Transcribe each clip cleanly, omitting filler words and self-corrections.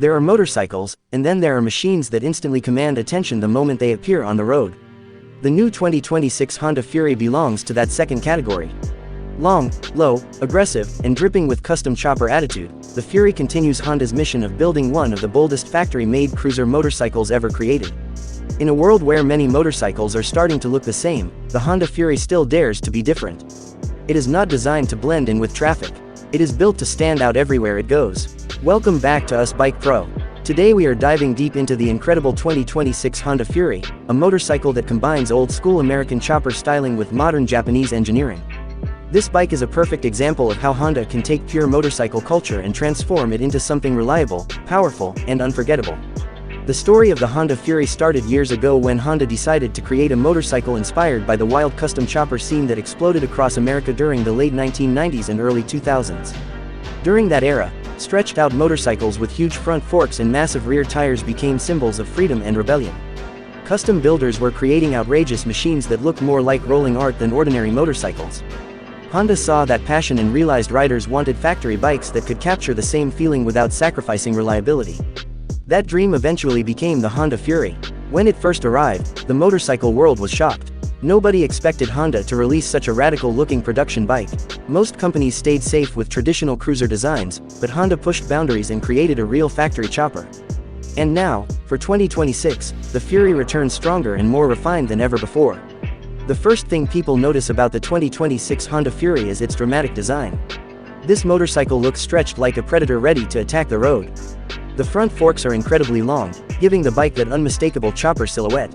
There are motorcycles, and then there are machines that instantly command attention the moment they appear on the road. The new 2026 Honda Fury belongs to that second category. Long, low, aggressive, and dripping with custom chopper attitude, the Fury continues Honda's mission of building one of the boldest factory-made cruiser motorcycles ever created. In a world where many motorcycles are starting to look the same, the Honda Fury still dares to be different. It is not designed to blend in with traffic. It is built to stand out everywhere it goes. Welcome back to Us Bike Pro. Today we are diving deep into the incredible 2026 Honda Fury, a motorcycle that combines old-school American chopper styling with modern Japanese engineering. This bike is a perfect example of how Honda can take pure motorcycle culture and transform it into something reliable, powerful, and unforgettable. The story of the Honda Fury started years ago when Honda decided to create a motorcycle inspired by the wild custom chopper scene that exploded across America during the late 1990s and early 2000s. During that era, stretched-out motorcycles with huge front forks and massive rear tires became symbols of freedom and rebellion. Custom builders were creating outrageous machines that looked more like rolling art than ordinary motorcycles. Honda saw that passion and realized riders wanted factory bikes that could capture the same feeling without sacrificing reliability. That dream eventually became the Honda Fury. When it first arrived, the motorcycle world was shocked. Nobody expected Honda to release such a radical-looking production bike. Most companies stayed safe with traditional cruiser designs, but Honda pushed boundaries and created a real factory chopper. And now, for 2026, the Fury returns stronger and more refined than ever before. The first thing people notice about the 2026 Honda Fury is its dramatic design. This motorcycle looks stretched like a predator ready to attack the road. The front forks are incredibly long, giving the bike that unmistakable chopper silhouette.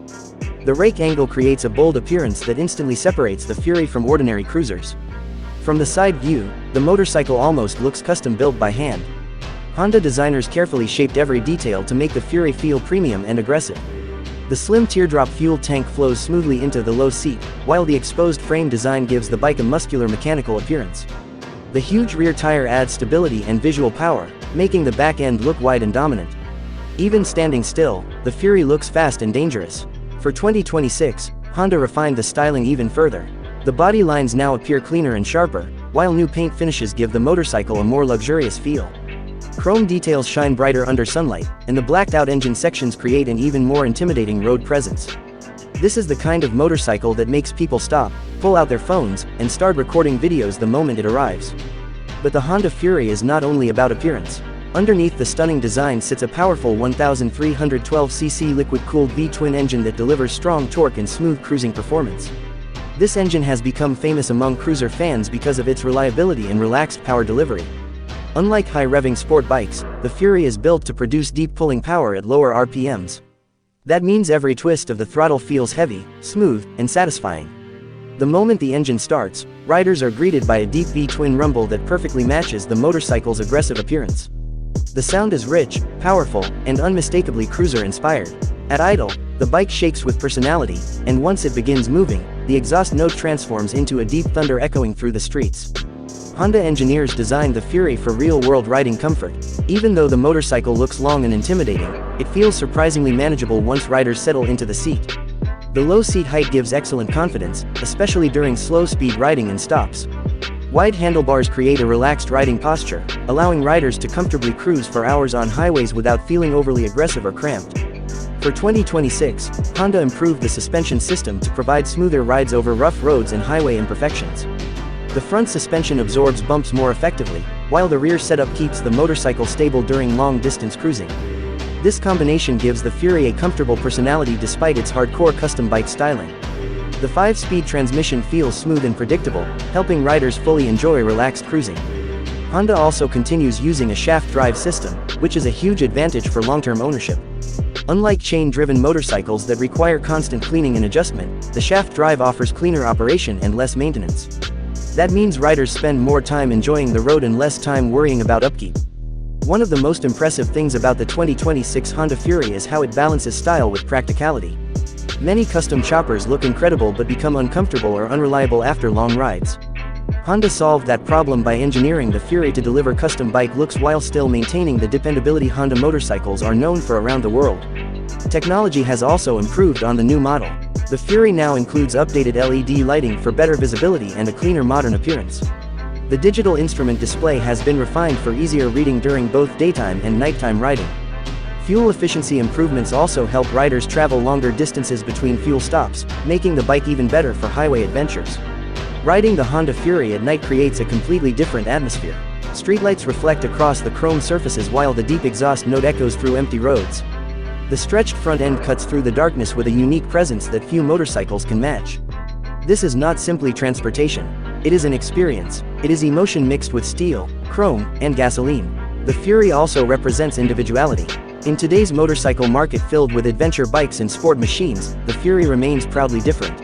The rake angle creates a bold appearance that instantly separates the Fury from ordinary cruisers. From the side view, the motorcycle almost looks custom-built by hand. Honda designers carefully shaped every detail to make the Fury feel premium and aggressive. The slim teardrop fuel tank flows smoothly into the low seat, while the exposed frame design gives the bike a muscular mechanical appearance. The huge rear tire adds stability and visual power, making the back end look wide and dominant. Even standing still, the Fury looks fast and dangerous. For 2026, Honda refined the styling even further. The body lines now appear cleaner and sharper, while new paint finishes give the motorcycle a more luxurious feel. Chrome details shine brighter under sunlight, and the blacked-out engine sections create an even more intimidating road presence. This is the kind of motorcycle that makes people stop, pull out their phones, and start recording videos the moment it arrives. But the Honda Fury is not only about appearance. Underneath the stunning design sits a powerful 1,312cc liquid-cooled V-twin engine that delivers strong torque and smooth cruising performance. This engine has become famous among cruiser fans because of its reliability and relaxed power delivery. Unlike high-revving sport bikes, the Fury is built to produce deep pulling power at lower RPMs. That means every twist of the throttle feels heavy, smooth, and satisfying. The moment the engine starts, riders are greeted by a deep V-twin rumble that perfectly matches the motorcycle's aggressive appearance. The sound is rich, powerful, and unmistakably cruiser-inspired. At idle, the bike shakes with personality, and once it begins moving, the exhaust note transforms into a deep thunder echoing through the streets. Honda engineers designed the Fury for real-world riding comfort. Even though the motorcycle looks long and intimidating, it feels surprisingly manageable once riders settle into the seat. The low seat height gives excellent confidence, especially during slow-speed riding and stops. Wide handlebars create a relaxed riding posture, allowing riders to comfortably cruise for hours on highways without feeling overly aggressive or cramped. For 2026, Honda improved the suspension system to provide smoother rides over rough roads and highway imperfections. The front suspension absorbs bumps more effectively, while the rear setup keeps the motorcycle stable during long-distance cruising. This combination gives the Fury a comfortable personality despite its hardcore custom bike styling. The 5-speed transmission feels smooth and predictable, helping riders fully enjoy relaxed cruising. Honda also continues using a shaft drive system, which is a huge advantage for long-term ownership. Unlike chain-driven motorcycles that require constant cleaning and adjustment, the shaft drive offers cleaner operation and less maintenance. That means riders spend more time enjoying the road and less time worrying about upkeep. One of the most impressive things about the 2026 Honda Fury is how it balances style with practicality. Many custom choppers look incredible but become uncomfortable or unreliable after long rides. Honda solved that problem by engineering the Fury to deliver custom bike looks while still maintaining the dependability Honda motorcycles are known for around the world. Technology has also improved on the new model. The Fury now includes updated LED lighting for better visibility and a cleaner modern appearance. The digital instrument display has been refined for easier reading during both daytime and nighttime riding. Fuel efficiency improvements also help riders travel longer distances between fuel stops, making the bike even better for highway adventures. Riding the Honda Fury at night creates a completely different atmosphere. Streetlights reflect across the chrome surfaces while the deep exhaust note echoes through empty roads. The stretched front end cuts through the darkness with a unique presence that few motorcycles can match. This is not simply transportation. It is an experience. It is emotion mixed with steel, chrome, and gasoline. The Fury also represents individuality. In today's motorcycle market filled with adventure bikes and sport machines, the Fury remains proudly different.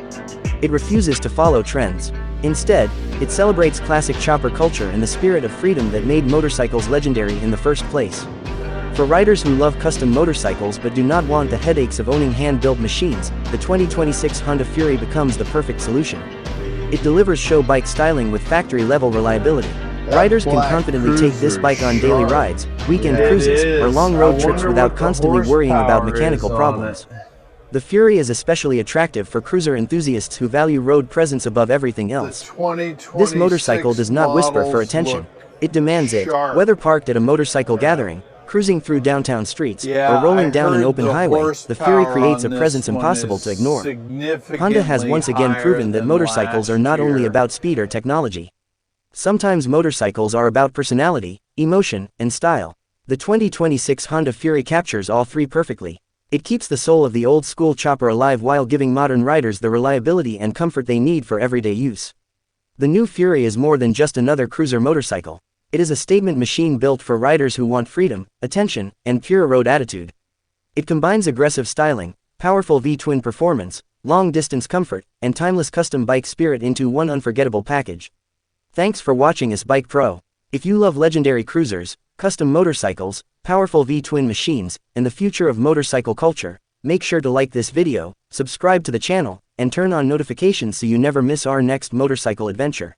It refuses to follow trends. Instead, it celebrates classic chopper culture and the spirit of freedom that made motorcycles legendary in the first place. For riders who love custom motorcycles but do not want the headaches of owning hand-built machines, the 2026 Honda Fury becomes the perfect solution. It delivers show bike styling with factory-level reliability. Riders can confidently take this bike on daily rides, weekend cruises, or long road trips without constantly worrying about mechanical problems. The Fury is especially attractive for cruiser enthusiasts who value road presence above everything else. This motorcycle does not whisper for attention. It demands it, whether parked at a motorcycle gathering, cruising through downtown streets, or rolling down an open highway. The Fury creates a presence impossible to ignore. Honda has once again proven that motorcycles are not only about speed or technology. Sometimes motorcycles are about personality, emotion, and style. The 2026 Honda Fury captures all three perfectly. It keeps the soul of the old-school chopper alive while giving modern riders the reliability and comfort they need for everyday use. The new Fury is more than just another cruiser motorcycle. It is a statement machine built for riders who want freedom, attention, and pure road attitude. It combines aggressive styling, powerful V-twin performance, long-distance comfort, and timeless custom bike spirit into one unforgettable package. Thanks for watching us Bike Pro. If you love legendary cruisers, custom motorcycles, powerful V-twin machines, and the future of motorcycle culture, make sure to like this video, subscribe to the channel, and turn on notifications so you never miss our next motorcycle adventure.